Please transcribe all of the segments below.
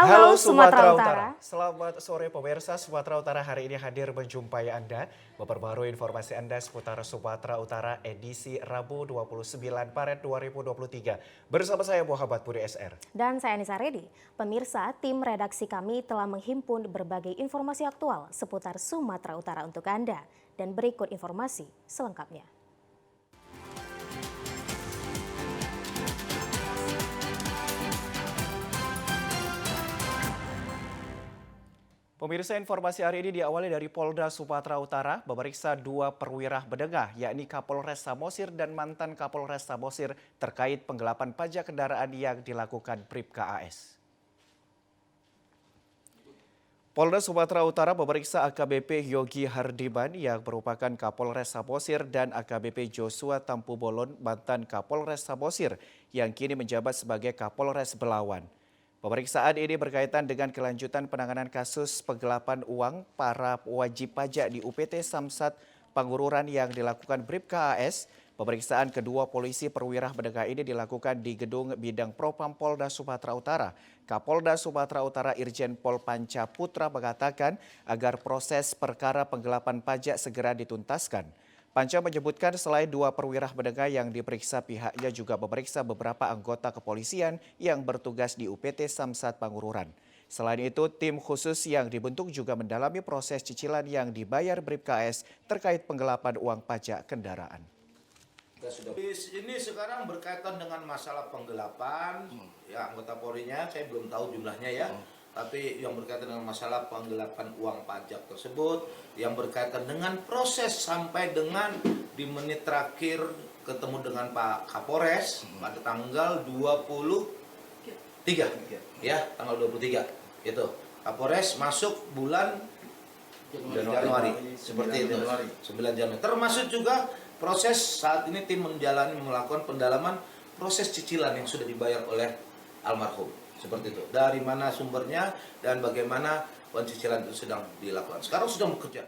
Halo Sumatera Utara. Selamat sore pemirsa. Sumatera Utara hari ini hadir menjumpai Anda. Memperbarui informasi Anda seputar Sumatera Utara edisi Rabu 29 Maret 2023. Bersama saya Muhammad Budi SR. Dan saya Anissa Redi. Pemirsa, tim redaksi kami telah menghimpun berbagai informasi aktual seputar Sumatera Utara untuk Anda. Dan berikut informasi selengkapnya. Pemirsa, informasi hari ini diawali dari Polda Sumatera Utara memeriksa dua perwira bedengah, yakni Kapolres Samosir dan mantan Kapolres Samosir terkait penggelapan pajak kendaraan yang dilakukan Bribka AS. Polda Sumatera Utara memeriksa AKBP Yogi Hardiman yang merupakan Kapolres Samosir dan AKBP Joshua Tampu Bolon, mantan Kapolres Samosir yang kini menjabat sebagai Kapolres Belawan. Pemeriksaan ini berkaitan dengan kelanjutan penanganan kasus penggelapan uang para wajib pajak di UPT Samsat Pangururan yang dilakukan Bribka AS. Pemeriksaan kedua polisi perwira bedengah ini dilakukan di Gedung Bidang Propam Polda Sumatera Utara. Kapolda Sumatera Utara Irjen Pol Panca Putra mengatakan agar proses perkara penggelapan pajak segera dituntaskan. Panca menyebutkan selain dua perwira bedengah yang diperiksa, pihaknya juga memeriksa beberapa anggota kepolisian yang bertugas di UPT Samsat Pangururan. Selain itu, tim khusus yang dibentuk juga mendalami proses cicilan yang dibayar Bribka AS terkait penggelapan uang pajak kendaraan. Ini sekarang berkaitan dengan masalah penggelapan, ya anggota Polri-nya saya belum tahu jumlahnya ya. Tapi yang berkaitan dengan masalah penggelapan uang pajak tersebut, yang berkaitan dengan proses sampai dengan di menit terakhir ketemu dengan Pak Kapolres pada tanggal 23, ya tanggal 23 itu Kapolres masuk bulan Januari seperti itu, 9 Januari. Termasuk juga proses saat ini tim melakukan pendalaman proses cicilan yang sudah dibayar oleh almarhum. Seperti itu. Dari mana sumbernya dan bagaimana pencicilan itu sedang dilakukan. Sekarang sudah bekerja.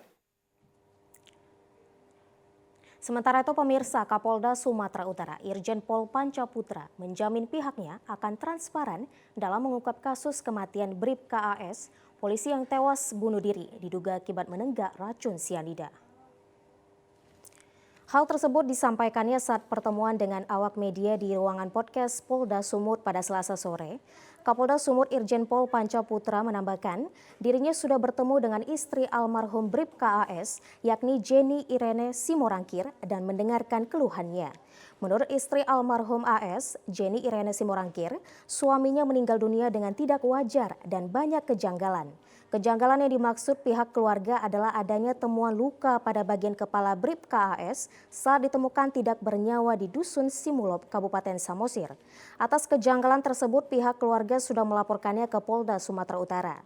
Sementara itu pemirsa, Kapolda Sumatera Utara Irjen Pol Panca Putra menjamin pihaknya akan transparan dalam mengungkap kasus kematian Bribka AS, polisi yang tewas bunuh diri diduga akibat menenggak racun sianida. Hal tersebut disampaikannya saat pertemuan dengan awak media di ruangan podcast Polda Sumut pada Selasa sore. Kapolda Sumut Irjen Pol Panca Putra menambahkan dirinya sudah bertemu dengan istri almarhum Bribka AS, yakni Jenny Irene Simorangkir, dan mendengarkan keluhannya. Menurut istri almarhum AS, Jenny Irene Simorangkir, suaminya meninggal dunia dengan tidak wajar dan banyak kejanggalan. Kejanggalan yang dimaksud pihak keluarga adalah adanya temuan luka pada bagian kepala Bribka AS saat ditemukan tidak bernyawa di Dusun Simulop, Kabupaten Samosir. Atas kejanggalan tersebut, pihak keluarga sudah melaporkannya ke Polda Sumatera Utara.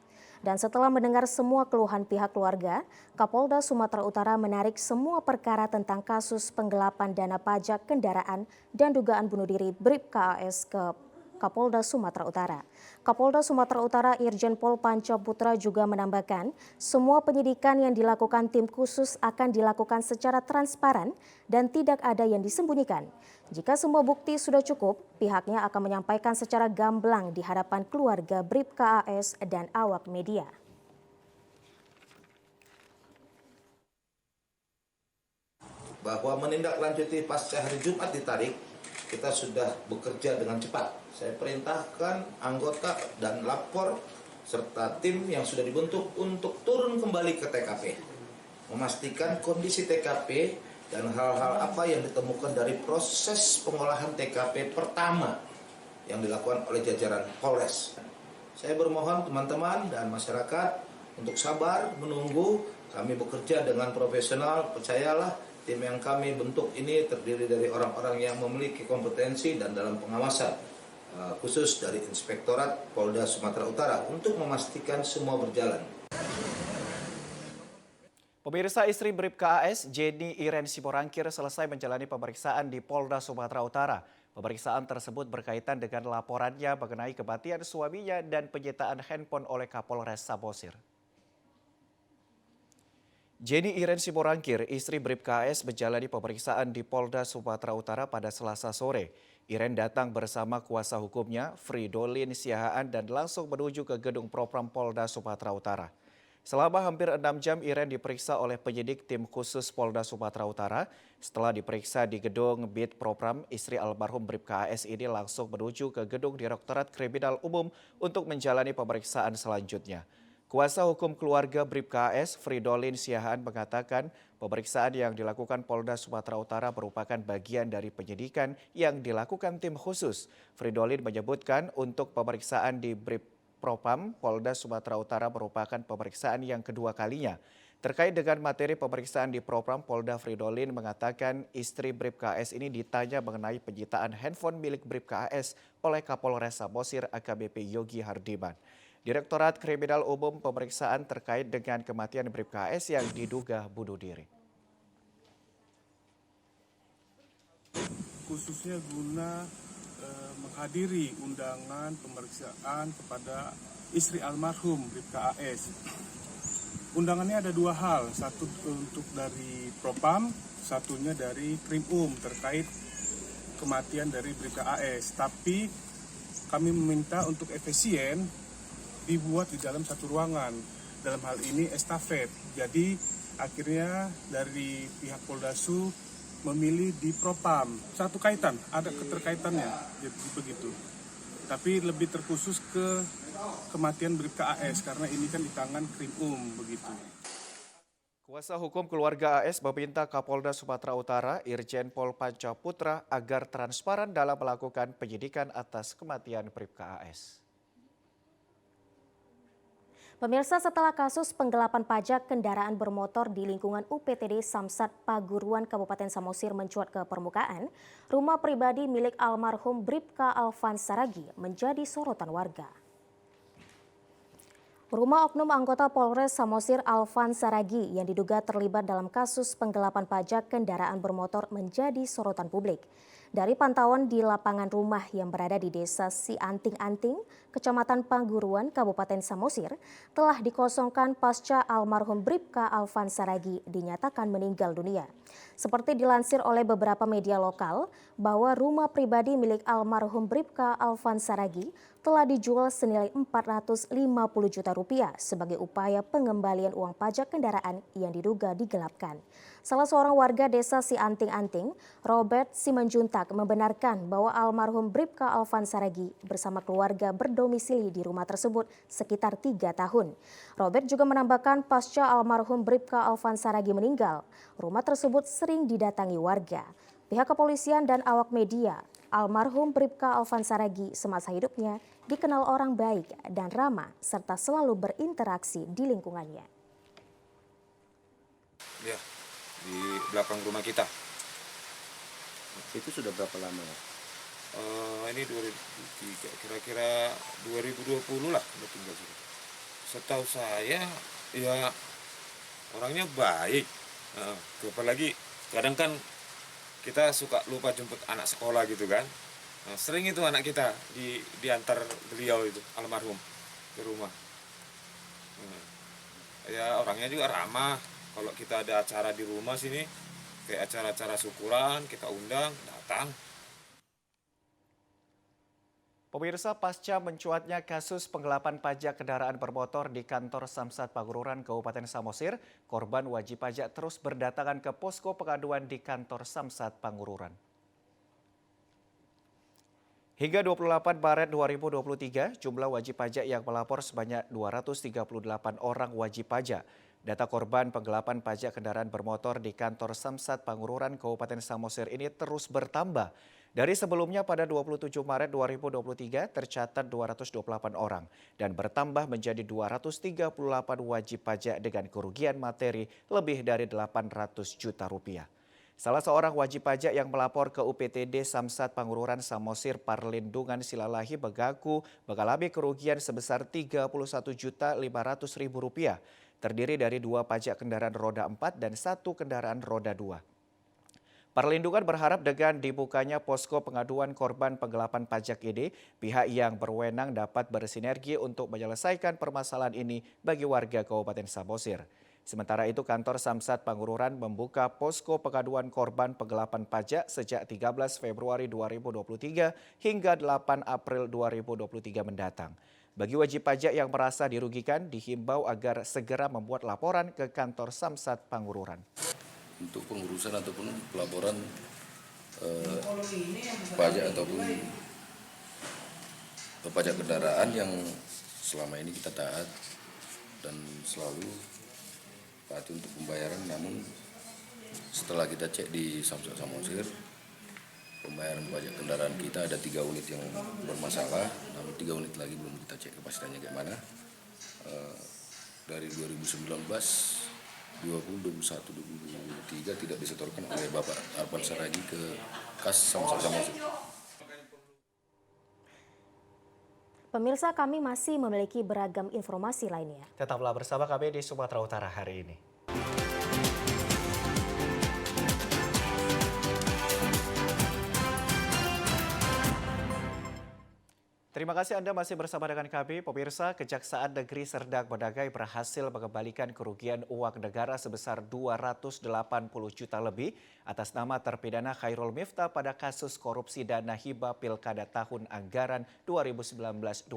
Dan setelah mendengar semua keluhan pihak keluarga, Kapolda Sumatera Utara menarik semua perkara tentang kasus penggelapan dana pajak kendaraan dan dugaan bunuh diri Bribka AS ke Kapolda Sumatera Utara. Kapolda Sumatera Utara Irjen Pol Panca Putra juga menambahkan semua penyidikan yang dilakukan tim khusus akan dilakukan secara transparan dan tidak ada yang disembunyikan. Jika semua bukti sudah cukup, pihaknya akan menyampaikan secara gamblang di hadapan keluarga Bribka AS dan awak media. Bahwa menindaklanjuti pasca hari Jumat ditarik, kita sudah bekerja dengan cepat. Saya perintahkan anggota dan lapor serta tim yang sudah dibentuk untuk turun kembali ke TKP. Memastikan kondisi TKP dan hal-hal apa yang ditemukan dari proses pengolahan TKP pertama yang dilakukan oleh jajaran Polres. Saya bermohon teman-teman dan masyarakat untuk sabar menunggu. Kami bekerja dengan profesional, percayalah. Tim yang kami bentuk ini terdiri dari orang-orang yang memiliki kompetensi dan dalam pengawasan khusus dari Inspektorat Polda Sumatera Utara untuk memastikan semua berjalan. Pemirsa, istri Bribka AS, Jenny Irene Simorangkir, selesai menjalani pemeriksaan di Polda Sumatera Utara. Pemeriksaan tersebut berkaitan dengan laporannya mengenai kematian suaminya dan penyitaan handphone oleh Kapolres Samosir. Jenny Iren Simorangkir, istri Bribka AS menjalani pemeriksaan di Polda Sumatera Utara pada Selasa sore. Iren datang bersama kuasa hukumnya, Fridolin Siahaan, dan langsung menuju ke gedung Propam Polda Sumatera Utara. Selama hampir 6 jam, Iren diperiksa oleh penyidik tim khusus Polda Sumatera Utara. Setelah diperiksa di gedung Bid Propam, istri almarhum Bribka AS ini langsung menuju ke gedung Direktorat Kriminal Umum untuk menjalani pemeriksaan selanjutnya. Kuasa hukum keluarga Bribka AS, Fridolin Siahaan, mengatakan pemeriksaan yang dilakukan Polda Sumatera Utara merupakan bagian dari penyidikan yang dilakukan tim khusus. Fridolin menyebutkan untuk pemeriksaan di Propam Polda Sumatera Utara merupakan pemeriksaan yang kedua kalinya. Terkait dengan materi pemeriksaan di Propam, Polda, Fridolin mengatakan istri Bribka AS ini ditanya mengenai penyitaan handphone milik Bribka AS oleh Kapolres Samosir AKBP Yogi Hardiman. Direktorat Kriminal Umum pemeriksaan terkait dengan kematian Bribka AS yang diduga bunuh diri. Khususnya guna menghadiri undangan pemeriksaan kepada istri almarhum Bribka AS. Undangannya ada dua hal, satu untuk dari Propam, satunya dari Krimum terkait kematian dari Bribka AS. Tapi kami meminta untuk efisien dibuat di dalam satu ruangan, dalam hal ini estafet. Jadi akhirnya dari pihak Poldasu memilih di Propam. Satu kaitan, ada keterkaitannya, jadi begitu. Tapi lebih terkhusus ke kematian Bribka AS karena ini kan di tangan Krimum begitu. Kuasa hukum keluarga AS meminta Kapolda Sumatera Utara, Irjen Pol Panca Putra agar transparan dalam melakukan penyidikan atas kematian Bribka AS. Pemirsa, setelah kasus penggelapan pajak kendaraan bermotor di lingkungan UPTD Samsat Paguruan Kabupaten Samosir mencuat ke permukaan, rumah pribadi milik almarhum Bribka Alvan Saragi menjadi sorotan warga. Rumah oknum anggota Polres Samosir Alvan Saragi yang diduga terlibat dalam kasus penggelapan pajak kendaraan bermotor menjadi sorotan publik. Dari pantauan di lapangan rumah yang berada di Desa Sianting-Anting, Kecamatan Paguruan, Kabupaten Samosir, telah dikosongkan pasca almarhum Bribka Alvan Saragi dinyatakan meninggal dunia. Seperti dilansir oleh beberapa media lokal, bahwa rumah pribadi milik almarhum Bribka Alvan Saragi telah dijual senilai 450 juta rupiah sebagai upaya pengembalian uang pajak kendaraan yang diduga digelapkan. Salah seorang warga desa Sianting-Anting, Robert Simanjuntak, membenarkan bahwa almarhum Bribka Alvan Saragi bersama keluarga berdomisili di rumah tersebut sekitar 3 tahun. Robert juga menambahkan pasca almarhum Bribka Alvan Saragi meninggal, rumah tersebut sering didatangi warga. Pihak kepolisian dan awak media, almarhum Bribka Alvan Saragi semasa hidupnya dikenal orang baik dan ramah serta selalu berinteraksi di lingkungannya. Ya, di belakang rumah kita. Itu sudah berapa lama ya? Ini kira-kira 2020 lah udah tinggal sini. Setahu saya ya orangnya baik. Apalagi kadang kan kita suka lupa jemput anak sekolah gitu kan. Nah, sering itu anak kita diantar beliau itu almarhum ke rumah. Ya orangnya juga ramah. Kalau kita ada acara di rumah sini, kayak acara-acara syukuran, kita undang, datang. Pemirsa, pasca mencuatnya kasus penggelapan pajak kendaraan bermotor di kantor Samsat Paguruan Kabupaten Samosir, korban wajib pajak terus berdatangan ke posko pengaduan di kantor Samsat Paguruan. Hingga 28 Maret 2023, jumlah wajib pajak yang melapor sebanyak 238 orang wajib pajak. Data korban penggelapan pajak kendaraan bermotor di kantor Samsat Paguruan Kabupaten Samosir ini terus bertambah. Dari sebelumnya pada 27 Maret 2023 tercatat 228 orang dan bertambah menjadi 238 wajib pajak dengan kerugian materi lebih dari 800 juta rupiah. Salah seorang wajib pajak yang melapor ke UPTD Samsat Paguruan Samosir Parlindungan Silalahi mengaku mengalami kerugian sebesar Rp31.500.000, terdiri dari 2 pajak kendaraan roda 4 dan 1 kendaraan roda 2. Perlindungan berharap dengan dibukanya posko pengaduan korban penggelapan pajak ini, pihak yang berwenang dapat bersinergi untuk menyelesaikan permasalahan ini bagi warga Kabupaten Samosir. Sementara itu, kantor Samsat Pangururan membuka posko pengaduan korban penggelapan pajak sejak 13 Februari 2023 hingga 8 April 2023 mendatang. Bagi wajib pajak yang merasa dirugikan, dihimbau agar segera membuat laporan ke kantor Samsat Pangururan. Untuk pengurusan ataupun pelaporan pajak ataupun pajak kendaraan yang selama ini kita taat dan selalu patuh untuk pembayaran, namun setelah kita cek di Samsat Samosir, pembayaran pajak kendaraan kita ada 3 unit yang bermasalah, namun 3 unit lagi belum kita cek kepastiannya bagaimana. Dari 2019, 20, 21, 2023 tidak disetorkan oleh Bapak Arpan Saragi ke kas Samsat Samosir. Pemirsa, kami masih memiliki beragam informasi lainnya. Tetaplah bersama kami di Sumatera Utara hari ini. Terima kasih Anda masih bersama dengan kami. Pemirsa, Kejaksaan Negeri Serdang Bedagai berhasil mengembalikan kerugian uang negara sebesar 280 juta lebih atas nama terpidana Khairul Miftah pada kasus korupsi dana hibah Pilkada tahun anggaran 2019-2020.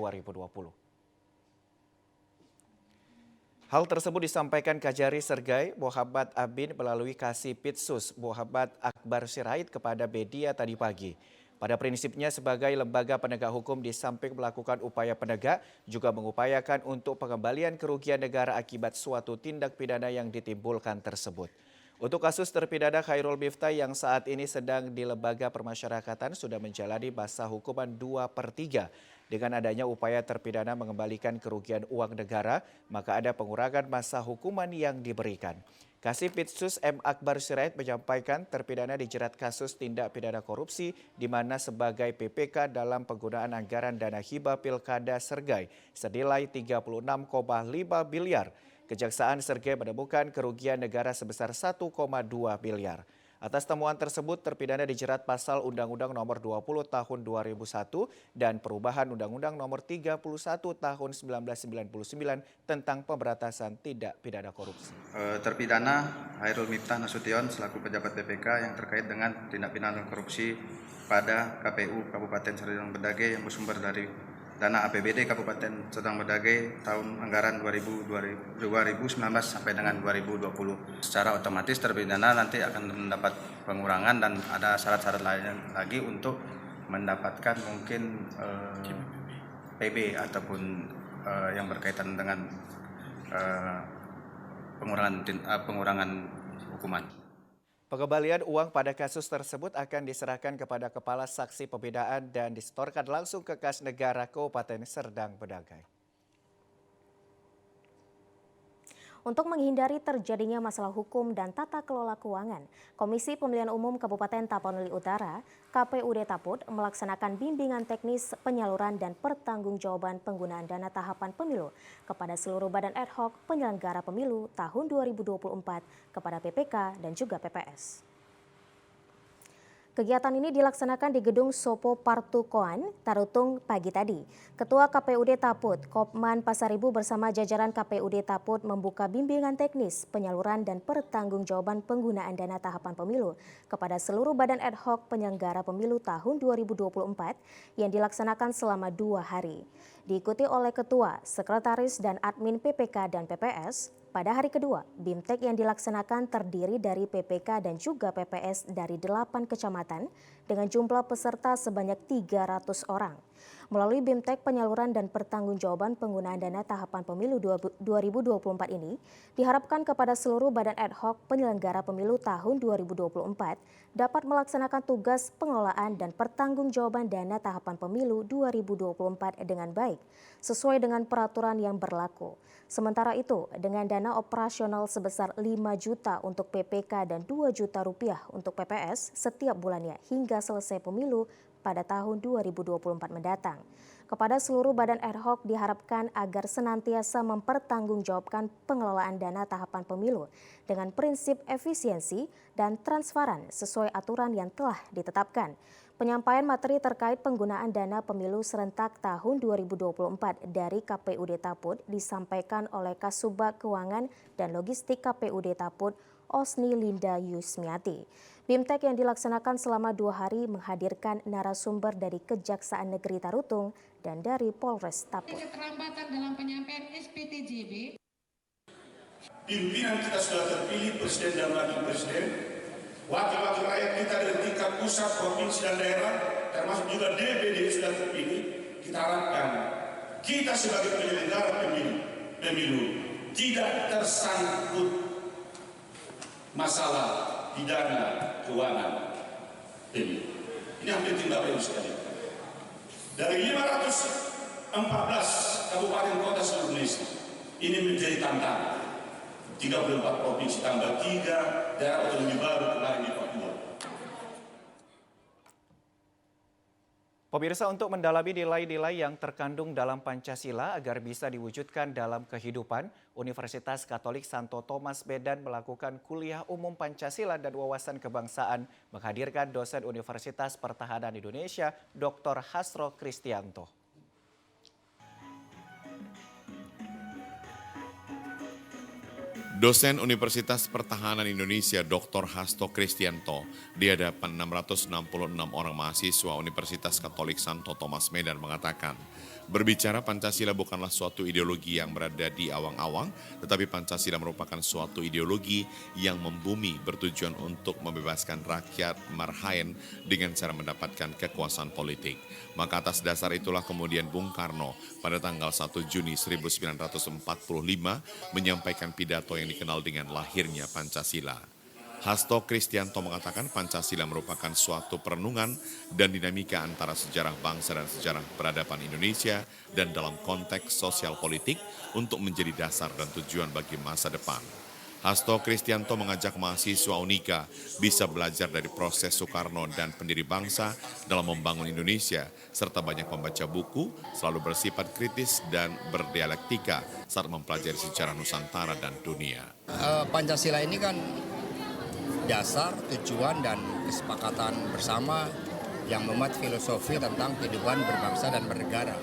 Hal tersebut disampaikan Kajari Sergai Muhammad Abin melalui Kasipitsus Muhammad Akbar Sirait kepada media tadi pagi. Pada prinsipnya sebagai lembaga penegak hukum di samping melakukan upaya penegak, juga mengupayakan untuk pengembalian kerugian negara akibat suatu tindak pidana yang ditimbulkan tersebut. Untuk kasus terpidana Khairul Miftah yang saat ini sedang di lembaga permasyarakatan sudah menjalani masa hukuman 2/3. Dengan adanya upaya terpidana mengembalikan kerugian uang negara, maka ada pengurangan masa hukuman yang diberikan. Kasipitsus M. Akbar Sirait menyampaikan terpidana dijerat kasus tindak pidana korupsi di mana sebagai PPK dalam penggunaan anggaran dana hibah Pilkada Sergai senilai 36,5 miliar. Kejaksaan Sergai menemukan kerugian negara sebesar 1,2 miliar. Atas temuan tersebut, terpidana dijerat pasal Undang-Undang Nomor 20 Tahun 2001 dan perubahan Undang-Undang Nomor 31 Tahun 1999 tentang pemberantasan tindak pidana korupsi. Terpidana Khairul Miftah Nasution selaku pejabat PPK yang terkait dengan tindak pidana korupsi pada KPU Kabupaten Serdang Bedagai yang bersumber dari dana APBD Kabupaten Serdang Bedagai tahun anggaran 2019 sampai dengan 2020. Secara otomatis terpidana nanti akan mendapat pengurangan dan ada syarat-syarat lain lagi untuk mendapatkan mungkin PB ataupun yang berkaitan dengan pengurangan hukuman. Pengembalian uang pada kasus tersebut akan diserahkan kepada Kepala Saksi Pembinaan dan disetorkan langsung ke kas negara Kabupaten Serdang Bedagai. Untuk menghindari terjadinya masalah hukum dan tata kelola keuangan, Komisi Pemilihan Umum Kabupaten Tapanuli Utara, KPUD Taput, melaksanakan bimbingan teknis penyaluran dan pertanggungjawaban penggunaan dana tahapan pemilu kepada seluruh badan ad hoc penyelenggara pemilu tahun 2024 kepada PPK dan juga PPS. Kegiatan ini dilaksanakan di Gedung Sopo Partukoan, Tarutung pagi tadi. Ketua KPUD Taput, Kopman Pasaribu bersama jajaran KPUD Taput membuka bimbingan teknis penyaluran dan pertanggungjawaban penggunaan dana tahapan pemilu kepada seluruh badan ad hoc penyelenggara pemilu tahun 2024 yang dilaksanakan selama 2 hari. Diikuti oleh Ketua, Sekretaris, dan Admin PPK dan PPS. Pada hari kedua, BIMTEK yang dilaksanakan terdiri dari PPK dan juga PPS dari 8 kecamatan dengan jumlah peserta sebanyak 300 orang. Melalui BIMTEK penyaluran dan pertanggungjawaban penggunaan dana tahapan pemilu 2024 ini diharapkan kepada seluruh badan ad hoc penyelenggara pemilu tahun 2024 dapat melaksanakan tugas pengelolaan dan pertanggungjawaban dana tahapan pemilu 2024 dengan baik sesuai dengan peraturan yang berlaku. Sementara itu, dengan dana operasional sebesar 5 juta untuk PPK dan 2 juta rupiah untuk PPS setiap bulannya hingga selesai pemilu pada tahun 2024 mendatang. Kepada seluruh badan ad hoc diharapkan agar senantiasa mempertanggungjawabkan pengelolaan dana tahapan pemilu dengan prinsip efisiensi dan transparan sesuai aturan yang telah ditetapkan. Penyampaian materi terkait penggunaan dana pemilu serentak tahun 2024 dari KPUD Taput disampaikan oleh Kasubag Keuangan dan Logistik KPUD Taput, Osni Linda Yusmiati. BIMTEK yang dilaksanakan selama 2 hari menghadirkan narasumber dari Kejaksaan Negeri Tarutung dan dari Polres Taput. Keterlambatan dalam penyampaian SPTJB. Pimpinan kita sudah terpilih, presiden dan wakil presiden. Wakil-wakil rakyat kita dari tingkat pusat, provinsi dan daerah, termasuk juga DPD sudah terpilih. Kita harapkan kita sebagai penyelenggara pemilu tidak tersangkut masalah pidana keuangan pemilu. Ini yang penting Bapak Ibu sekalian. Dari 514 kabupaten kota seluruh Indonesia, ini menjadi tantangan. 34 provinsi tambah 3 daerah otonomi baru kemarin di Papua. Pemirsa, untuk mendalami nilai-nilai yang terkandung dalam Pancasila agar bisa diwujudkan dalam kehidupan, Universitas Katolik Santo Thomas Medan melakukan kuliah umum Pancasila dan wawasan kebangsaan menghadirkan dosen Universitas Pertahanan Indonesia, Dr. Hasro Kristianto. Dosen Universitas Pertahanan Indonesia Dr. Hasto Kristianto di hadapan 666 orang mahasiswa Universitas Katolik Santo Thomas Medan mengatakan, berbicara Pancasila bukanlah suatu ideologi yang berada di awang-awang, tetapi Pancasila merupakan suatu ideologi yang membumi bertujuan untuk membebaskan rakyat marhaen dengan cara mendapatkan kekuasaan politik. Maka atas dasar itulah kemudian Bung Karno pada tanggal 1 Juni 1945 menyampaikan pidato yang dikenal dengan lahirnya Pancasila. Hasto Kristianto mengatakan Pancasila merupakan suatu perenungan dan dinamika antara sejarah bangsa dan sejarah peradaban Indonesia dan dalam konteks sosial politik untuk menjadi dasar dan tujuan bagi masa depan. Hasto Kristianto mengajak mahasiswa Unika bisa belajar dari proses Soekarno dan pendiri bangsa dalam membangun Indonesia, serta banyak membaca buku, selalu bersifat kritis dan berdialektika saat mempelajari sejarah Nusantara dan dunia. Pancasila ini kan dasar, tujuan, dan kesepakatan bersama yang memuat filosofi tentang kehidupan berbangsa dan bernegara.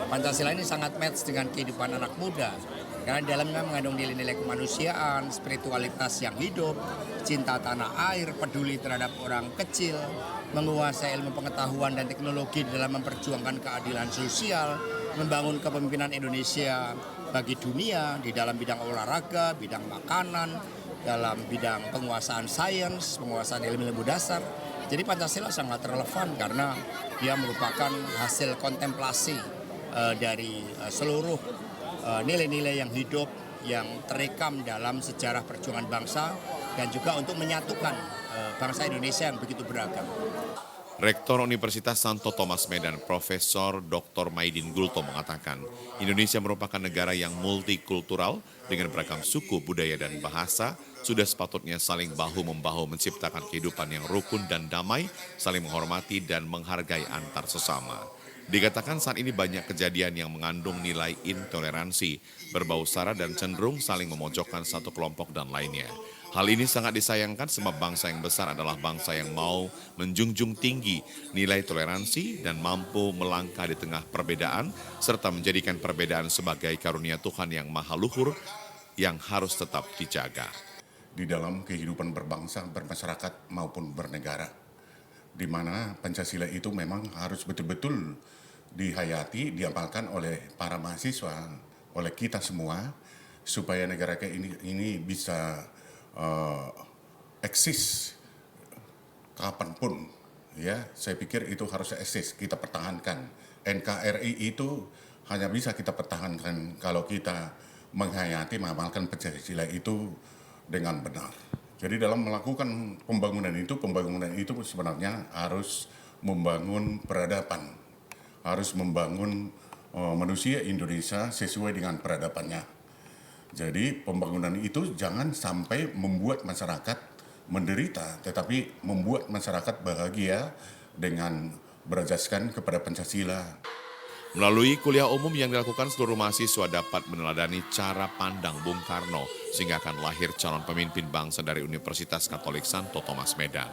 Pancasila ini sangat match dengan kehidupan anak muda, karena di dalamnya mengandung nilai-nilai kemanusiaan, spiritualitas yang hidup, cinta tanah air, peduli terhadap orang kecil, menguasai ilmu pengetahuan dan teknologi dalam memperjuangkan keadilan sosial, membangun kepemimpinan Indonesia bagi dunia di dalam bidang olahraga, bidang makanan, dalam bidang penguasaan sains, penguasaan ilmu dasar. Jadi Pancasila sangat relevan karena dia merupakan hasil kontemplasi dari seluruh nilai-nilai yang hidup yang terekam dalam sejarah perjuangan bangsa dan juga untuk menyatukan bangsa Indonesia yang begitu beragam. Rektor Universitas Santo Thomas Medan, Profesor Dr. Maidin Gulto mengatakan, Indonesia merupakan negara yang multikultural dengan beragam suku, budaya, dan bahasa, sudah sepatutnya saling bahu-membahu menciptakan kehidupan yang rukun dan damai, saling menghormati dan menghargai antar sesama. Dikatakan saat ini banyak kejadian yang mengandung nilai intoleransi, berbau sara dan cenderung saling memojokkan satu kelompok dan lainnya. Hal ini sangat disayangkan sebab bangsa yang besar adalah bangsa yang mau menjunjung tinggi nilai toleransi dan mampu melangkah di tengah perbedaan serta menjadikan perbedaan sebagai karunia Tuhan yang maha luhur yang harus tetap dijaga. Di dalam kehidupan berbangsa, bermasyarakat maupun bernegara, di mana Pancasila itu memang harus betul-betul dihayati, diamalkan oleh para mahasiswa, oleh kita semua, supaya negara ini bisa eksis kapanpun, ya. Saya pikir itu harus eksis, kita pertahankan. NKRI itu hanya bisa kita pertahankan kalau kita menghayati, mengamalkan Pancasila itu dengan benar. Jadi dalam melakukan pembangunan itu sebenarnya harus membangun peradaban, harus membangun manusia Indonesia sesuai dengan peradabannya. Jadi pembangunan itu jangan sampai membuat masyarakat menderita, tetapi membuat masyarakat bahagia dengan berasaskan kepada Pancasila. Melalui kuliah umum yang dilakukan, seluruh mahasiswa dapat meneladani cara pandang Bung Karno sehingga akan lahir calon pemimpin bangsa dari Universitas Katolik Santo Thomas Medan.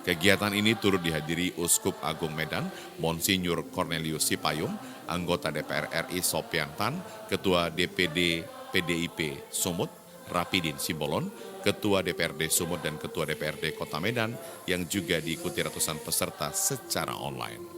Kegiatan ini turut dihadiri Uskup Agung Medan, Monsinyur Cornelius Sipayung, anggota DPR RI Sopyan Tan, Ketua DPD PDIP Sumut, Rapidin Simbolon, Ketua DPRD Sumut dan Ketua DPRD Kota Medan yang juga diikuti ratusan peserta secara online.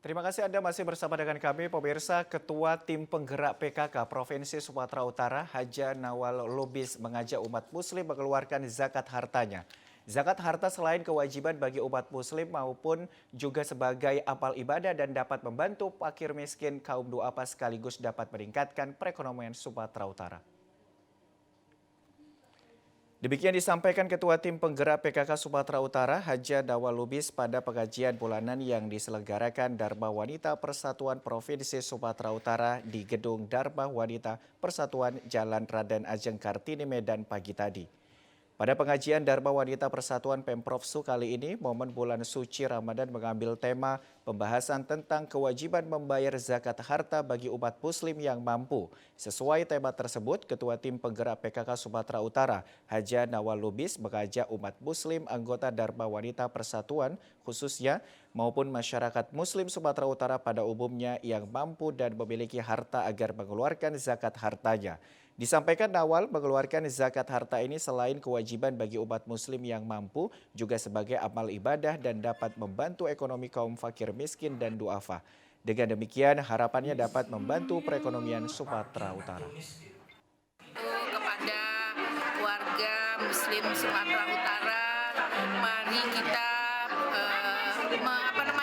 Terima kasih Anda masih bersama dengan kami, pemirsa. Ketua Tim Penggerak PKK Provinsi Sumatera Utara, Haja Nawal Lubis, mengajak umat Muslim mengeluarkan zakat hartanya. Zakat harta selain kewajiban bagi umat Muslim maupun juga sebagai amal ibadah dan dapat membantu fakir miskin kaum duafa sekaligus dapat meningkatkan perekonomian Sumatera Utara. Demikian disampaikan Ketua Tim Penggerak PKK Sumatera Utara, Haja Nawal Lubis pada pengajian bulanan yang diselenggarakan Dharma Wanita Persatuan Provinsi Sumatera Utara di Gedung Dharma Wanita Persatuan Jalan Raden Ajeng Kartini Medan pagi tadi. Pada pengajian Dharma Wanita Persatuan Pemprov Su kali ini, momen bulan suci Ramadan mengambil tema pembahasan tentang kewajiban membayar zakat harta bagi umat Muslim yang mampu. Sesuai tema tersebut, Ketua Tim Penggerak PKK Sumatera Utara, Haja Nawal Lubis, mengajak umat Muslim anggota Dharma Wanita Persatuan khususnya maupun masyarakat Muslim Sumatera Utara pada umumnya yang mampu dan memiliki harta agar mengeluarkan zakat hartanya. Disampaikan Nawal, mengeluarkan zakat harta ini selain kewajiban bagi umat Muslim yang mampu, juga sebagai amal ibadah dan dapat membantu ekonomi kaum fakir miskin dan duafa. Dengan demikian, harapannya dapat membantu perekonomian Sumatera Utara. Kepada warga Muslim Sumatera Utara, mari kita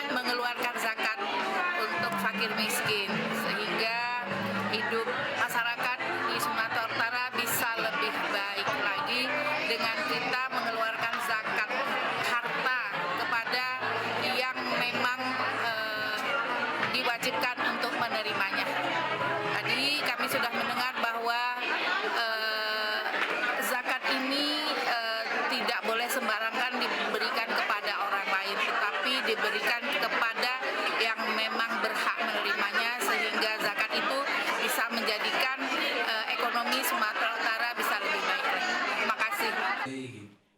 mengeluarkan zakat untuk fakir miskin sehingga hidup masyarakat di Sumatera Utara bisa lebih baik lagi dengan kita mengeluarkan zakat harta kepada yang memang diwajibkan untuk menerimanya. Tadi kami sudah mendengar bahwa zakat ini tidak boleh sembarangan diberikan kepada orang lain, tetapi diberikan kepada yang memang berhak menerimanya sehingga zakat itu bisa menjadikan ekonomi Sumatera Utara bisa lebih baik. Terima kasih.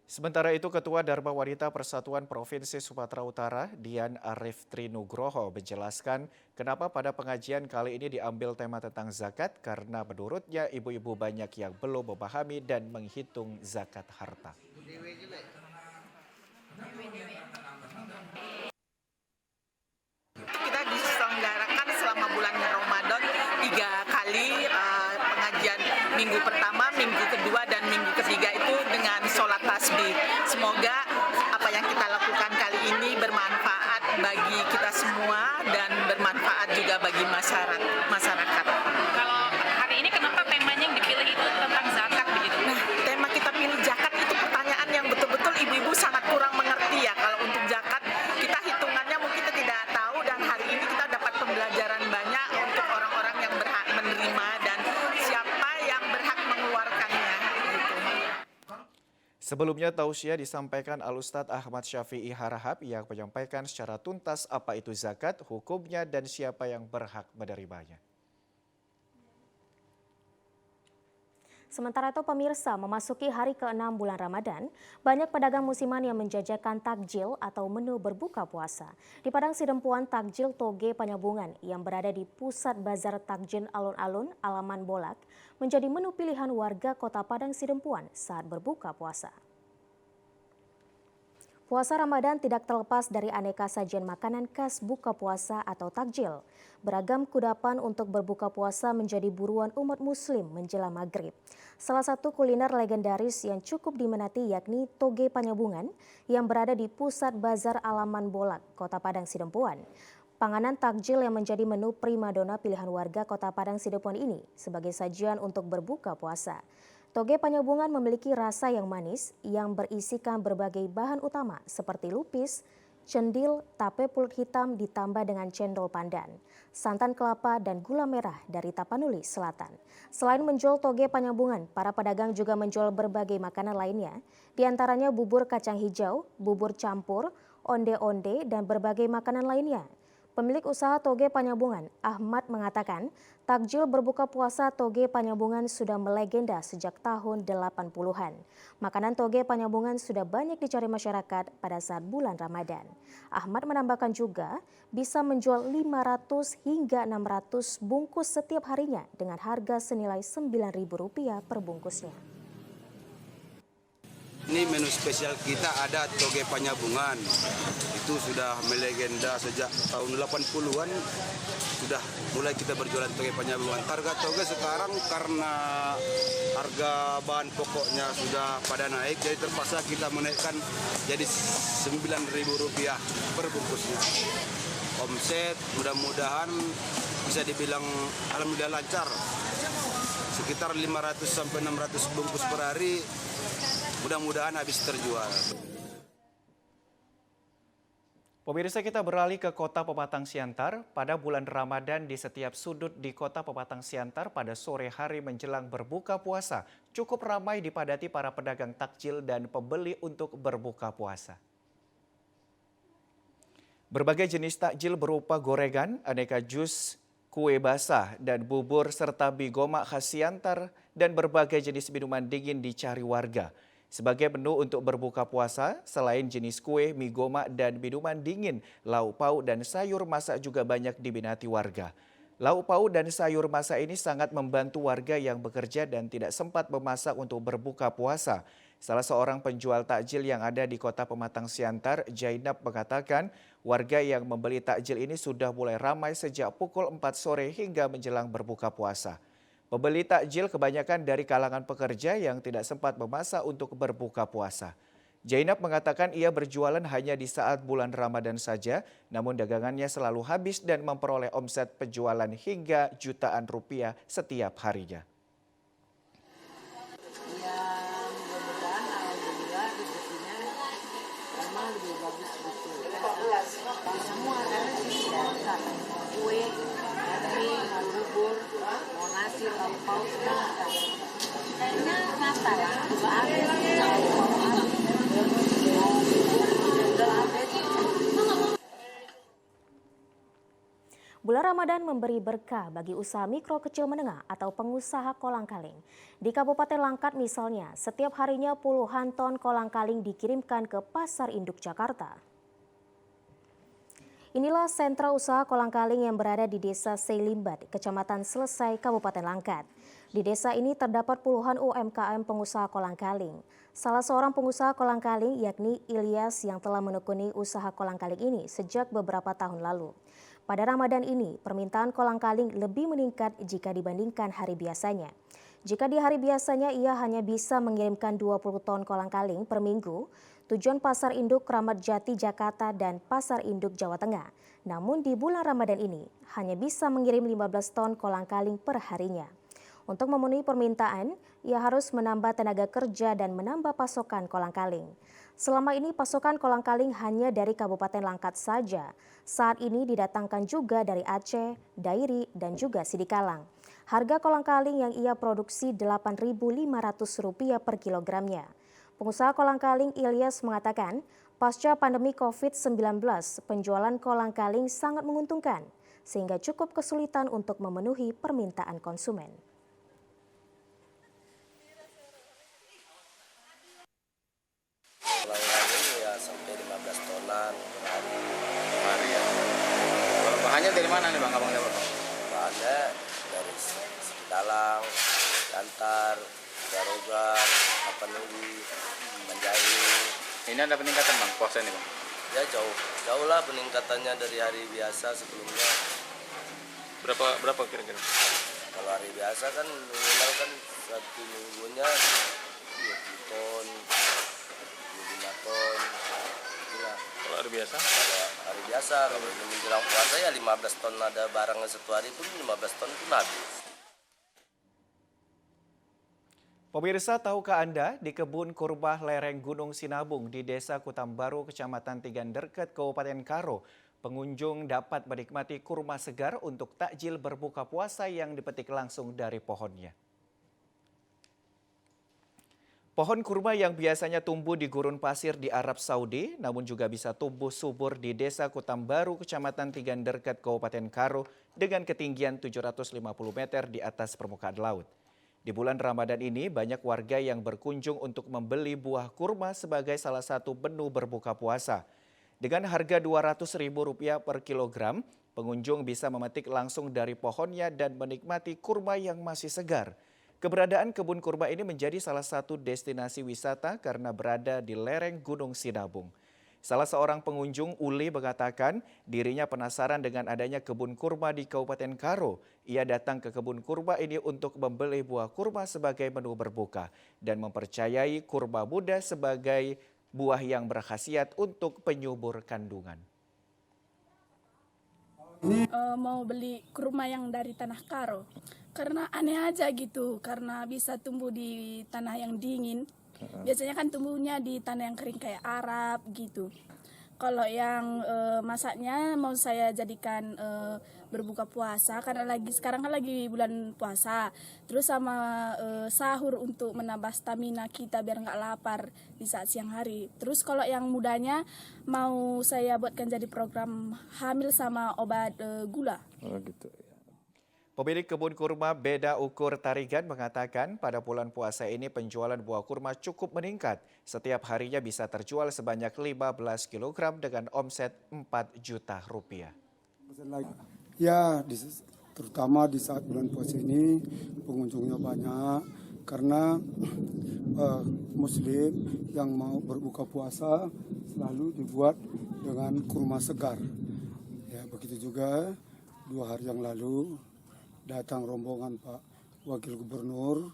Sementara itu, Ketua Dharma Wanita Persatuan Provinsi Sumatera Utara, Dian Arif Trinugroho, menjelaskan kenapa pada pengajian kali ini diambil tema tentang zakat karena menurutnya ibu-ibu banyak yang belum memahami dan menghitung zakat harta. Kita diselenggarakan selama bulan Ramadan 3 kali pengajian minggu pertama, minggu kedua, dan minggu ketiga itu dengan sholat tasbih. Semoga apa yang kita lakukan kali ini bermanfaat bagi kita semua dan bermanfaat juga bagi masyarakat. Kalau hari ini kenapa temanya yang dipilih itu tentang zakat begitu? Nah, tema kita pilih zakat itu pertanyaan yang betul-betul ibu-ibu sangat kurang mengerti ya. Kalau untuk zakat kita hitungannya mungkin kita tidak tahu, dan hari ini kita dapat pembelajaran banyak untuk orang-orang yang berhak menerima dan siapa yang berhak mengeluarkannya. Gitu. Sebelumnya tausiah disampaikan Al-Ustadz Ahmad Syafi'i Harahap yang menyampaikan secara tuntas apa itu zakat, hukumnya, dan siapa yang berhak menerimanya. Sementara itu pemirsa, memasuki hari ke-6 bulan Ramadan, banyak pedagang musiman yang menjajakan takjil atau menu berbuka puasa. Di Padang Sidempuan, takjil Toge Panyabungan yang berada di pusat bazar takjil alun-alun Alaman Bolak menjadi menu pilihan warga kota Padang Sidempuan saat berbuka puasa. Puasa Ramadan tidak terlepas dari aneka sajian makanan khas buka puasa atau takjil. Beragam kudapan untuk berbuka puasa menjadi buruan umat muslim menjelang maghrib. Salah satu kuliner legendaris yang cukup diminati yakni Toge Panyabungan yang berada di pusat bazar Alaman Bolak, Kota Padang Sidempuan. Panganan takjil yang menjadi menu primadona pilihan warga Kota Padang Sidempuan ini sebagai sajian untuk berbuka puasa. Toge Panyabungan memiliki rasa yang manis yang berisikan berbagai bahan utama seperti lupis, cendil, tape pulut hitam ditambah dengan cendol pandan, santan kelapa dan gula merah dari Tapanuli Selatan. Selain menjual toge Panyambungan, para pedagang juga menjual berbagai makanan lainnya, diantaranya bubur kacang hijau, bubur campur, onde-onde, dan berbagai makanan lainnya. Pemilik usaha Toge Panyambungan, Ahmad, mengatakan takjil berbuka puasa Toge Panyambungan sudah melegenda sejak tahun 80-an. Makanan Toge Panyambungan sudah banyak dicari masyarakat pada saat bulan Ramadan. Ahmad menambahkan juga bisa menjual 500 hingga 600 bungkus setiap harinya dengan harga senilai Rp9.000 per bungkusnya. Ini menu spesial kita ada Toge Panyambungan. Itu sudah melegenda sejak tahun 80-an. Sudah mulai kita berjualan Toge Panyambungan. Harga toge sekarang karena harga bahan pokoknya sudah pada naik, jadi terpaksa kita menaikkan jadi Rp9.000 per bungkusnya. Omset mudah-mudahan bisa dibilang alhamdulillah lancar. Sekitar 500 sampai 600 bungkus per hari. Mudah-mudahan habis terjual. Pemirsa, kita beralih ke Kota Pematang Siantar. Pada bulan Ramadan di setiap sudut di Kota Pematang Siantar pada sore hari menjelang berbuka puasa cukup ramai dipadati para pedagang takjil dan pembeli untuk berbuka puasa. Berbagai jenis takjil berupa gorengan, aneka jus, kue basah, dan bubur serta bigoma khas Siantar dan berbagai jenis minuman dingin dicari warga. Sebagai menu untuk berbuka puasa, selain jenis kue, mie goma, dan minuman dingin, lauk pauk dan sayur masak juga banyak diminati warga. Lauk pauk dan sayur masak ini sangat membantu warga yang bekerja dan tidak sempat memasak untuk berbuka puasa. Salah seorang penjual takjil yang ada di Kota Pematang Siantar, Jainab, mengatakan warga yang membeli takjil ini sudah mulai ramai sejak pukul 4 sore hingga menjelang berbuka puasa. Pembeli takjil kebanyakan dari kalangan pekerja yang tidak sempat memasak untuk berbuka puasa. Jainab mengatakan ia berjualan hanya di saat bulan Ramadan saja, namun dagangannya selalu habis dan memperoleh omset penjualan hingga jutaan rupiah setiap harinya. Ya, mudah-mudahan alhamdulillah rezekinya memang lebih bagus gitu. Semua kan bisa kue, mie, bubur, mau nasi, lauk pauk, semua. Kayaknya Natal juga ada. Bulan Ramadan memberi berkah bagi usaha mikro kecil menengah atau pengusaha kolang-kaling. Di Kabupaten Langkat misalnya, setiap harinya puluhan ton kolang-kaling dikirimkan ke Pasar Induk Jakarta. Inilah sentra usaha kolang-kaling yang berada di Desa Seilimbat, Kecamatan Selesai, Kabupaten Langkat. Di desa ini terdapat puluhan UMKM pengusaha kolang-kaling. Salah seorang pengusaha kolang-kaling yakni Ilyas yang telah menekuni usaha kolang-kaling ini sejak beberapa tahun lalu. Pada Ramadan ini, permintaan kolang-kaling lebih meningkat jika dibandingkan hari biasanya. Jika di hari biasanya ia hanya bisa mengirimkan 20 ton kolang-kaling per minggu, tujuan Pasar Induk Kramat Jati Jakarta dan Pasar Induk Jawa Tengah. Namun di bulan Ramadan ini hanya bisa mengirim 15 ton kolang-kaling per harinya. Untuk memenuhi permintaan, ia harus menambah tenaga kerja dan menambah pasokan kolang-kaling. Selama ini pasokan kolang-kaling hanya dari Kabupaten Langkat saja. Saat ini didatangkan juga dari Aceh, Dairi, dan juga Sidikalang. Harga kolang-kaling yang ia produksi Rp8.500 per kilogramnya. Pengusaha kolang-kaling Ilyas mengatakan, pasca pandemi COVID-19, penjualan kolang-kaling sangat menguntungkan, sehingga cukup kesulitan untuk memenuhi permintaan konsumen. Kolang-kaling ya sampai 15 tonan per hari. Ya. Kalau bahannya dari mana nih Bang? Abang dapat? Bahannya dari Sidikalang, Siantar, Garogan, Tapanuli, Manjai. Ini ada peningkatan Bang, puasa ini Bang? Ya jauh lah peningkatannya dari hari biasa sebelumnya. Berapa kira-kira? Kalau hari biasa kan minimal kan satu minggunya 20 ton, 25 ton. Itulah. Kalau hari biasa? Kalau hari biasa, kalau menjelang puasa ya 15 ton ada barangnya satu hari pun 15 ton pun habis. Pemirsa, tahukah Anda di kebun kurma lereng Gunung Sinabung di Desa Kutambaru, Kecamatan Tiganderket, Kabupaten Karo, pengunjung dapat menikmati kurma segar untuk takjil berbuka puasa yang dipetik langsung dari pohonnya. Pohon kurma yang biasanya tumbuh di gurun pasir di Arab Saudi, namun juga bisa tumbuh subur di Desa Kutambaru, Kecamatan Tiganderket, Kabupaten Karo dengan ketinggian 750 meter di atas permukaan laut. Di bulan Ramadan ini, banyak warga yang berkunjung untuk membeli buah kurma sebagai salah satu menu berbuka puasa. Dengan harga Rp200.000 per kilogram, pengunjung bisa memetik langsung dari pohonnya dan menikmati kurma yang masih segar. Keberadaan kebun kurma ini menjadi salah satu destinasi wisata karena berada di lereng Gunung Sinabung. Salah seorang pengunjung, Uli, mengatakan dirinya penasaran dengan adanya kebun kurma di Kabupaten Karo. Ia datang ke kebun kurma ini untuk membeli buah kurma sebagai menu berbuka dan mempercayai kurma muda sebagai buah yang berkhasiat untuk penyubur kandungan. Mau beli kurma yang dari tanah Karo karena aneh aja gitu, karena bisa tumbuh di tanah yang dingin. Biasanya kan tumbuhnya di tanah yang kering kayak Arab gitu. Kalau yang masaknya mau saya jadikan berbuka puasa karena sekarang kan lagi bulan puasa. Terus sama sahur untuk menambah stamina kita biar nggak lapar di saat siang hari. Terus kalau yang mudanya mau saya buatkan jadi program hamil sama obat gula. Oh gitu. Pemilik kebun kurma Beda Ukur Tarigan mengatakan pada bulan puasa ini penjualan buah kurma cukup meningkat. Setiap harinya bisa terjual sebanyak 15 kg dengan omset Rp4 juta. Ya, terutama di saat bulan puasa ini pengunjungnya banyak karena Muslim yang mau berbuka puasa selalu dibuat dengan kurma segar. Ya, begitu juga 2 hari yang lalu datang rombongan Pak Wakil Gubernur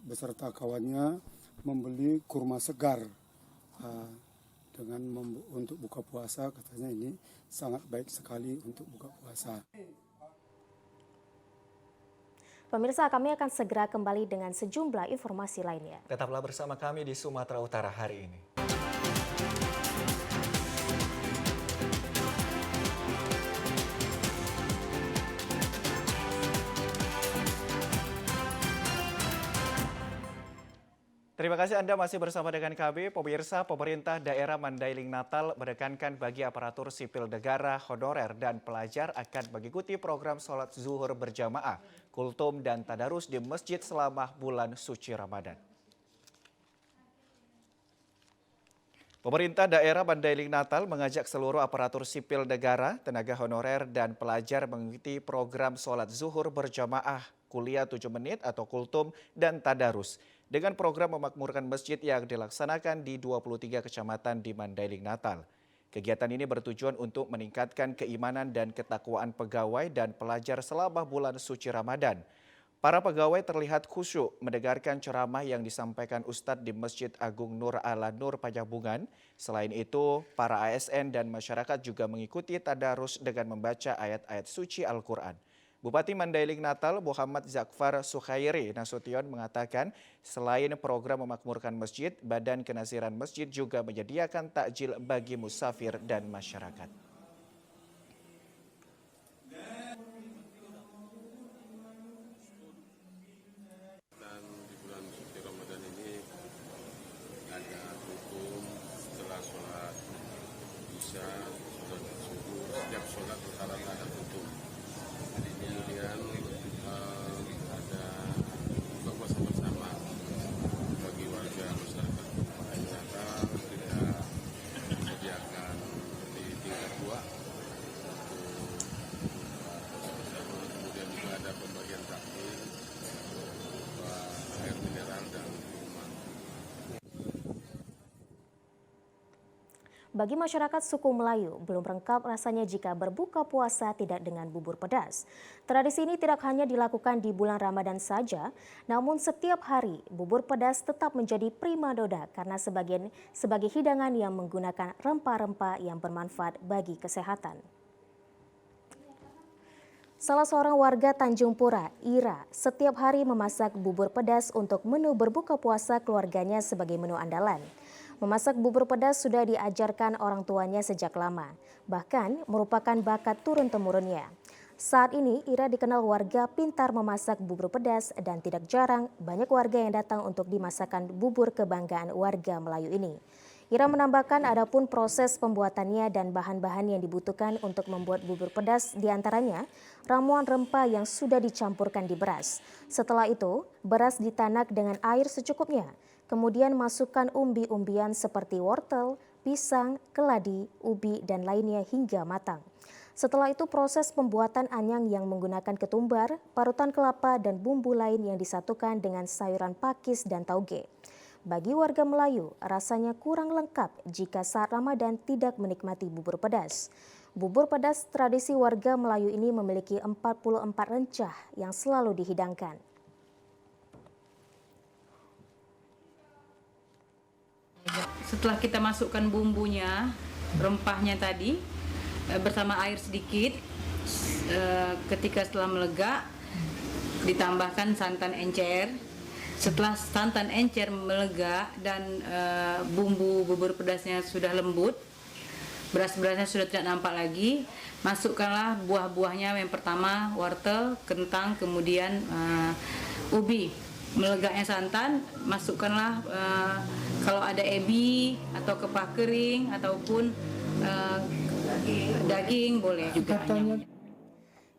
beserta kawannya membeli kurma segar untuk buka puasa. Katanya ini sangat baik sekali untuk buka puasa. Pemirsa, kami akan segera kembali dengan sejumlah informasi lainnya. Tetaplah bersama kami di Sumatera Utara hari ini. Terima kasih Anda masih bersama dengan kami. Pemirsa, pemerintah daerah Mandailing Natal menekankan bagi aparatur sipil negara, honorer, dan pelajar akan mengikuti program sholat zuhur berjamaah, kultum, dan tadarus di masjid selama bulan suci Ramadan. Pemerintah daerah Mandailing Natal mengajak seluruh aparatur sipil negara, tenaga honorer, dan pelajar mengikuti program sholat zuhur berjamaah, kuliah 7 menit atau kultum, dan tadarus dengan program memakmurkan masjid yang dilaksanakan di 23 kecamatan di Mandailing Natal. Kegiatan ini bertujuan untuk meningkatkan keimanan dan ketakwaan pegawai dan pelajar selama bulan suci Ramadan. Para pegawai terlihat khusyuk mendengarkan ceramah yang disampaikan Ustadz di Masjid Agung Nur Ala Nur Pajabungan. Selain itu, para ASN dan masyarakat juga mengikuti tadarus dengan membaca ayat-ayat suci Al-Quran. Bupati Mandailing Natal Muhammad Zakfar Sukhairi Nasution mengatakan selain program memakmurkan masjid, Badan Kenasiran Masjid juga menyediakan takjil bagi musafir dan masyarakat. Dan di bulan suci Ramadan ini ada hukum setelah sholat isya, sholat subuh, setiap sholat rata-rata ada hukum. Kemudian ada buka puasa bersama bagi warga masyarakat. Ternyata kita disediakan di tingkat 2 untuk buka puasa bersama. Kemudian juga ada pembagian takjil berupa air mineral dan minuman. Bagi masyarakat suku Melayu, belum lengkap rasanya jika berbuka puasa tidak dengan bubur pedas. Tradisi ini tidak hanya dilakukan di bulan Ramadan saja, namun setiap hari bubur pedas tetap menjadi primadona karena sebagai hidangan yang menggunakan rempah-rempah yang bermanfaat bagi kesehatan. Salah seorang warga Tanjung Pura, Ira, setiap hari memasak bubur pedas untuk menu berbuka puasa keluarganya sebagai menu andalan. Memasak bubur pedas sudah diajarkan orang tuanya sejak lama, bahkan merupakan bakat turun-temurunnya. Saat ini, Ira dikenal warga pintar memasak bubur pedas dan tidak jarang banyak warga yang datang untuk dimasakkan bubur kebanggaan warga Melayu ini. Ira menambahkan adapun proses pembuatannya dan bahan-bahan yang dibutuhkan untuk membuat bubur pedas diantaranya ramuan rempah yang sudah dicampurkan di beras. Setelah itu, beras ditanak dengan air secukupnya. Kemudian masukkan umbi-umbian seperti wortel, pisang, keladi, ubi, dan lainnya hingga matang. Setelah itu proses pembuatan anyang yang menggunakan ketumbar, parutan kelapa, dan bumbu lain yang disatukan dengan sayuran pakis dan tauge. Bagi warga Melayu, rasanya kurang lengkap jika saat Ramadan tidak menikmati bubur pedas. Bubur pedas tradisi warga Melayu ini memiliki 44 rencah yang selalu dihidangkan. Setelah kita masukkan bumbunya, rempahnya tadi, bersama air sedikit, ketika setelah melegak, ditambahkan santan encer. Setelah santan encer melegak dan bumbu bubur pedasnya sudah lembut, beras-berasnya sudah tidak nampak lagi, masukkanlah buah-buahnya. Yang pertama wortel, kentang, kemudian ubi. Melegaknya santan, masukkanlah kalau ada ebi atau kepak kering ataupun daging boleh juga.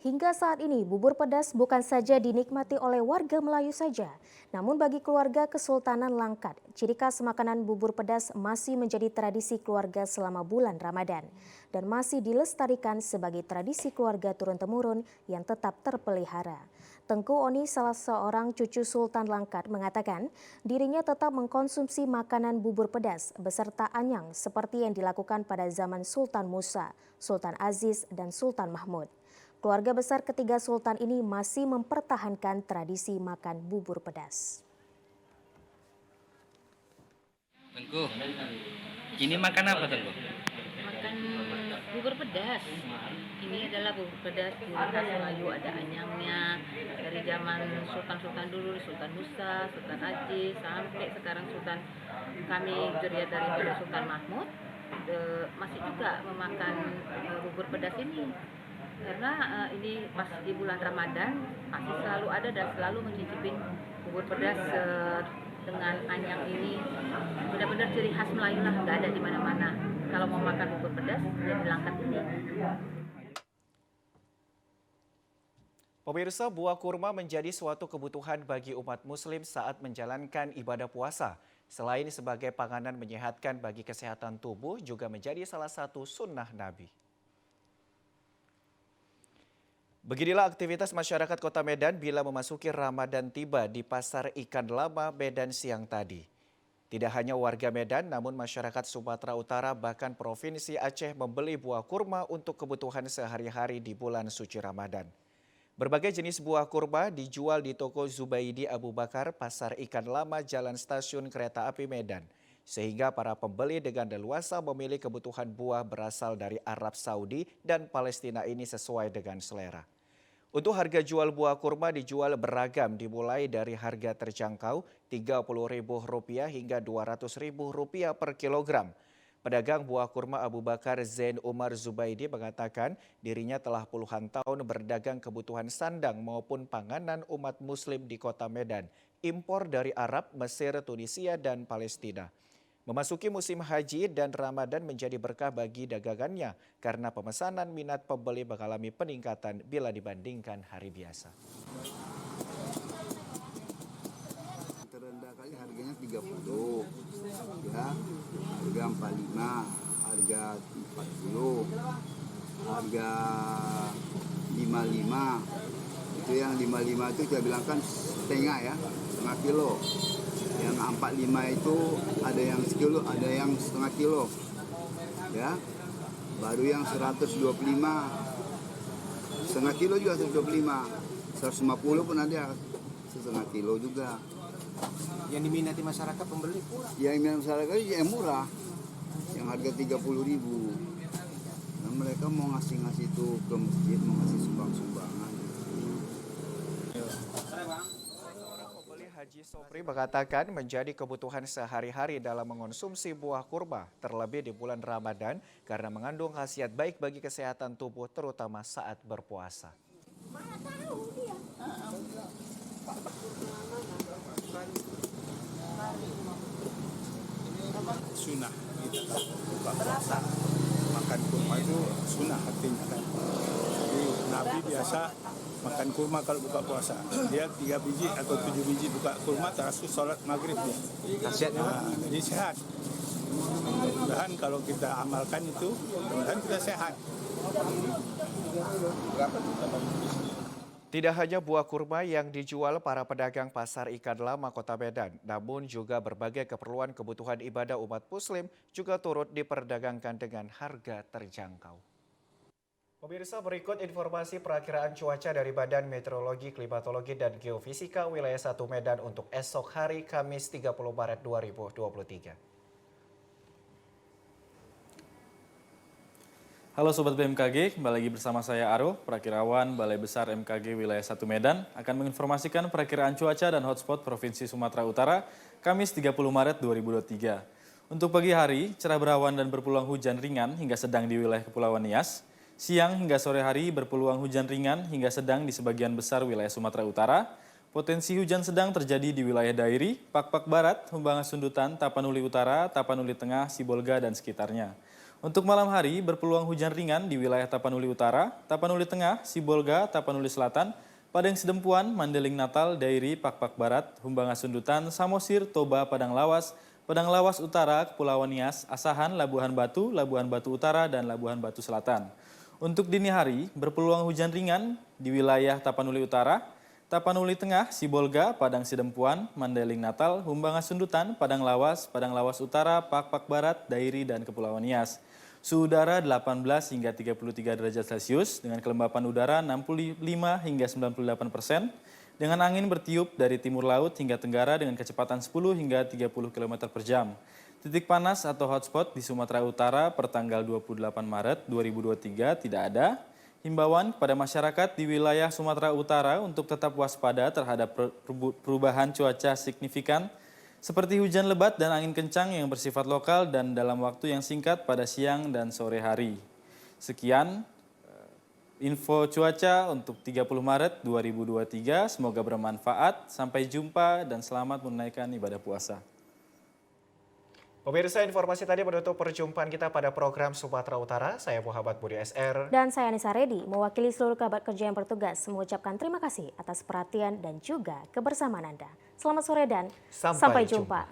Hingga saat ini, bubur pedas bukan saja dinikmati oleh warga Melayu saja, namun bagi keluarga Kesultanan Langkat, ciri khas makanan bubur pedas masih menjadi tradisi keluarga selama bulan Ramadan dan masih dilestarikan sebagai tradisi keluarga turun-temurun yang tetap terpelihara. Tengku Oni, salah seorang cucu Sultan Langkat, mengatakan dirinya tetap mengkonsumsi makanan bubur pedas beserta anyang seperti yang dilakukan pada zaman Sultan Musa, Sultan Aziz, dan Sultan Mahmud. Keluarga besar ketiga sultan ini masih mempertahankan tradisi makan bubur pedas. Tengku, ini makan apa Tengku? Makan bubur pedas. Ini adalah bubur pedas ciri khas Melayu, ada anyangnya dari zaman sultan-sultan dulu, Sultan Musa, Sultan Aziz, sampai sekarang Sultan kami zuriat dari Sultan Mahmud masih juga memakan bubur pedas ini. Karena ini pas di bulan Ramadan masih selalu ada dan selalu mencicipin bubur pedas dengan anyang ini. Benar-benar ciri khas Melayu lah, nggak ada di mana-mana. Kalau mau makan bubur pedas, ya di Langkat ini. Pemirsa, buah kurma menjadi suatu kebutuhan bagi umat muslim saat menjalankan ibadah puasa. Selain sebagai panganan menyehatkan bagi kesehatan tubuh, juga menjadi salah satu sunnah Nabi. Beginilah aktivitas masyarakat Kota Medan bila memasuki Ramadan tiba di Pasar Ikan Lama Medan siang tadi. Tidak hanya warga Medan, namun masyarakat Sumatera Utara bahkan Provinsi Aceh membeli buah kurma untuk kebutuhan sehari-hari di bulan suci Ramadan. Berbagai jenis buah kurma dijual di toko Zubaidi Abu Bakar, Pasar Ikan Lama, Jalan Stasiun Kereta Api Medan. Sehingga para pembeli dengan leluasa memilih kebutuhan buah berasal dari Arab Saudi dan Palestina ini sesuai dengan selera. Untuk harga jual buah kurma dijual beragam, dimulai dari harga terjangkau Rp30.000 hingga Rp200.000 per kilogram. Pedagang buah kurma Abu Bakar Zain Umar Zubaidi mengatakan dirinya telah puluhan tahun berdagang kebutuhan sandang maupun panganan umat muslim di Kota Medan, impor dari Arab, Mesir, Tunisia, dan Palestina. Memasuki musim haji dan Ramadan menjadi berkah bagi dagangannya karena pemesanan minat pembeli mengalami peningkatan bila dibandingkan hari biasa. Terendah kali harganya 30, ya, harga 45, harga 40, harga 55. Itu yang 55 itu saya bilang kan setengah ya, setengah kilo. Yang 45 itu ada yang sekilo, ada yang setengah kilo, ya. Baru yang 125, setengah kilo juga 125, 150 pun ada setengah kilo juga. Yang diminati masyarakat pembeli? Yang diminati masyarakat yang murah, yang harga 30.000. Yang mereka mau ngasih itu ke masjid, mau ngasih sumbangan. Pembeli Haji Sopri mengatakan menjadi kebutuhan sehari-hari dalam mengonsumsi buah kurma, terlebih di bulan Ramadan karena mengandung khasiat baik bagi kesehatan tubuh terutama saat berpuasa. Sunnah kita buka puasa, makan kurma itu sunnah artinya kan. Jadi Nabi biasa makan kurma kalau buka puasa. Dia 3 biji atau 7 biji buka kurma termasuk sholat maghrib dia. Khasiatnya. Nah, jadi sehat. Mudah-mudahan kalau kita amalkan itu, mudah-mudahan kita sehat. Tidak hanya buah kurma yang dijual para pedagang pasar ikan lama Kota Medan, namun juga berbagai keperluan kebutuhan ibadah umat muslim juga turut diperdagangkan dengan harga terjangkau. Pemirsa, berikut informasi perakiraan cuaca dari Badan Meteorologi, Klimatologi, dan Geofisika wilayah 1 Medan untuk esok hari Kamis 30 Maret 2023. Halo Sobat BMKG, kembali lagi bersama saya Aro, Perakirawan Balai Besar MKG Wilayah 1 Medan akan menginformasikan perakiraan cuaca dan hotspot Provinsi Sumatera Utara Kamis 30 Maret 2023. Untuk pagi hari, cerah berawan dan berpeluang hujan ringan hingga sedang di wilayah Kepulauan Nias. Siang hingga sore hari berpeluang hujan ringan hingga sedang di sebagian besar wilayah Sumatera Utara. Potensi hujan sedang terjadi di wilayah Dairi, Pakpak Barat, Humbangan Sundutan, Tapanuli Utara, Tapanuli Tengah, Sibolga, dan sekitarnya. Untuk malam hari, berpeluang hujan ringan di wilayah Tapanuli Utara, Tapanuli Tengah, Sibolga, Tapanuli Selatan, Padang Sidempuan, Mandeling Natal, Dairi, Pakpak Barat, Humbangan Sundutan, Samosir, Toba, Padang Lawas Utara, Kepulauan Nias, Asahan, Labuhan Batu Utara, dan Labuhan Batu Selatan. Untuk dini hari, berpeluang hujan ringan di wilayah Tapanuli Utara, Tapanuli Tengah, Sibolga, Padang Sidempuan, Mandeling Natal, Humbangan Sundutan, Padang Lawas Utara, Pakpak Barat, Dairi, dan Kepulauan Nias. Suhu udara 18 hingga 33 derajat Celcius dengan kelembapan udara 65 hingga 98%, dengan angin bertiup dari timur laut hingga tenggara dengan kecepatan 10 hingga 30 km per jam. Titik panas atau hotspot di Sumatera Utara per tanggal 28 Maret 2023 tidak ada. Himbauan kepada masyarakat di wilayah Sumatera Utara untuk tetap waspada terhadap perubahan cuaca signifikan seperti hujan lebat dan angin kencang yang bersifat lokal dan dalam waktu yang singkat pada siang dan sore hari. Sekian info cuaca untuk 30 Maret 2023. Semoga bermanfaat. Sampai jumpa dan selamat menunaikan ibadah puasa. Pemirsa, informasi tadi menutup perjumpaan kita pada program Sumatera Utara. Saya Muhammad Budi SR. Dan saya Anissa Redi, mewakili seluruh kerabat kerja yang bertugas, mengucapkan terima kasih atas perhatian dan juga kebersamaan Anda. Selamat sore dan sampai jumpa.